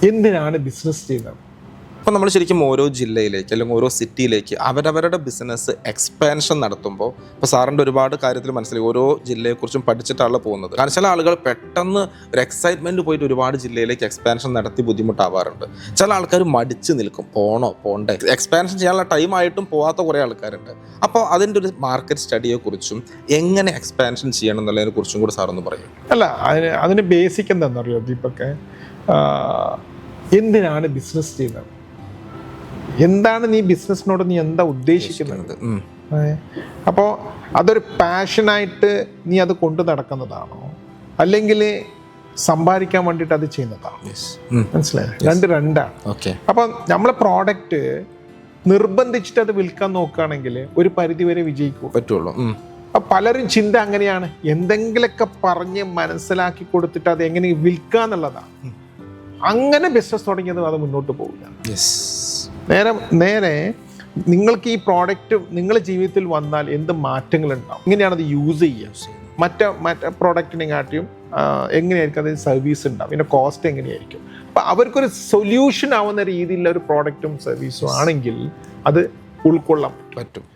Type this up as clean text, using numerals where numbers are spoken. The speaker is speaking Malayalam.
എന്തിനാണ് ബിസിനസ് ചെയ്യുന്നത്? അപ്പോൾ നമ്മൾ ശരിക്കും ഓരോ ജില്ലയിലേക്ക് അല്ലെങ്കിൽ ഓരോ സിറ്റിയിലേക്ക് അവരവരുടെ ബിസിനസ് എക്സ്പാൻഷൻ നടത്തുമ്പോൾ ഇപ്പോൾ സാറിൻ്റെ ഒരുപാട് കാര്യത്തിൽ മനസ്സിലായി ഓരോ ജില്ലയെക്കുറിച്ചും പഠിച്ചിട്ടാണ് പോകുന്നത്. കാരണം ചില ആളുകൾ പെട്ടെന്ന് ഒരു എക്സൈറ്റ്മെൻറ്റ് പോയിട്ട് ഒരുപാട് ജില്ലയിലേക്ക് എക്സ്പാൻഷൻ നടത്തി ബുദ്ധിമുട്ടാവാറുണ്ട്. ചില ആൾക്കാർ മടിച്ച് നിൽക്കും, പോണോ പോണ്ടേ, എക്സ്പാൻഷൻ ചെയ്യാനുള്ള ടൈമായിട്ടും പോകാത്ത കുറേ ആൾക്കാരുണ്ട്. അപ്പോൾ അതിൻ്റെ ഒരു മാർക്കറ്റ് സ്റ്റഡിയെക്കുറിച്ചും എങ്ങനെ എക്സ്പാൻഷൻ ചെയ്യണം എന്നുള്ളതിനെ കുറിച്ചും കൂടി സാറൊന്ന് പറയും. അല്ല, അതിന് ബേസിക് എന്താണെന്നറിയോ ദീപക്കെ? എന്തിനാണ് ബിസിനസ് ചെയ്യുന്നത്? എന്താണ് നീ ബിസിനസ്സിനോട് നീ എന്താ ഉദ്ദേശിക്കുന്നത്? അപ്പോൾ അതൊരു പാഷനായിട്ട് നീ അത് കൊണ്ടു നടക്കുന്നതാണോ, അല്ലെങ്കിൽ സമ്പാദിക്കാൻ വേണ്ടിയിട്ട് അത് ചെയ്യുന്നതാണോ? മനസ്സിലായോ? രണ്ടാണ്. അപ്പോൾ നമ്മളെ പ്രോഡക്റ്റ് നിർബന്ധിച്ചിട്ട് അത് വിൽക്കാൻ നോക്കുകയാണെങ്കിൽ ഒരു പരിധിവരെ വിജയിക്കും പറ്റുള്ളൂ. പലരും ചിന്ത അങ്ങനെയാണ്, എന്തെങ്കിലുമൊക്കെ പറഞ്ഞ് മനസ്സിലാക്കി കൊടുത്തിട്ട് അത് എങ്ങനെ വിൽക്കാന്നുള്ളതാണ്. അങ്ങനെ ബിസിനസ് തുടങ്ങിയത് അത് മുന്നോട്ട് പോകില്ല. നേരെ നിങ്ങൾക്ക് ഈ പ്രോഡക്റ്റ് നിങ്ങളുടെ ജീവിതത്തിൽ വന്നാൽ എന്ത് മാറ്റങ്ങൾ ഉണ്ടാവും, എങ്ങനെയാണ് അത് യൂസ് ചെയ്യുക, മറ്റേ പ്രോഡക്റ്റിനെ കാട്ടിയും എങ്ങനെയായിരിക്കും അതിന് സർവീസ് ഉണ്ടാവും, ഇതിൻ്റെ കോസ്റ്റ് എങ്ങനെയായിരിക്കും. അപ്പം അവർക്കൊരു സൊല്യൂഷൻ ആവുന്ന രീതിയിലുള്ള ഒരു പ്രോഡക്റ്റും സർവീസും ആണെങ്കിൽ അത് ഉൾക്കൊള്ളാൻ പറ്റും.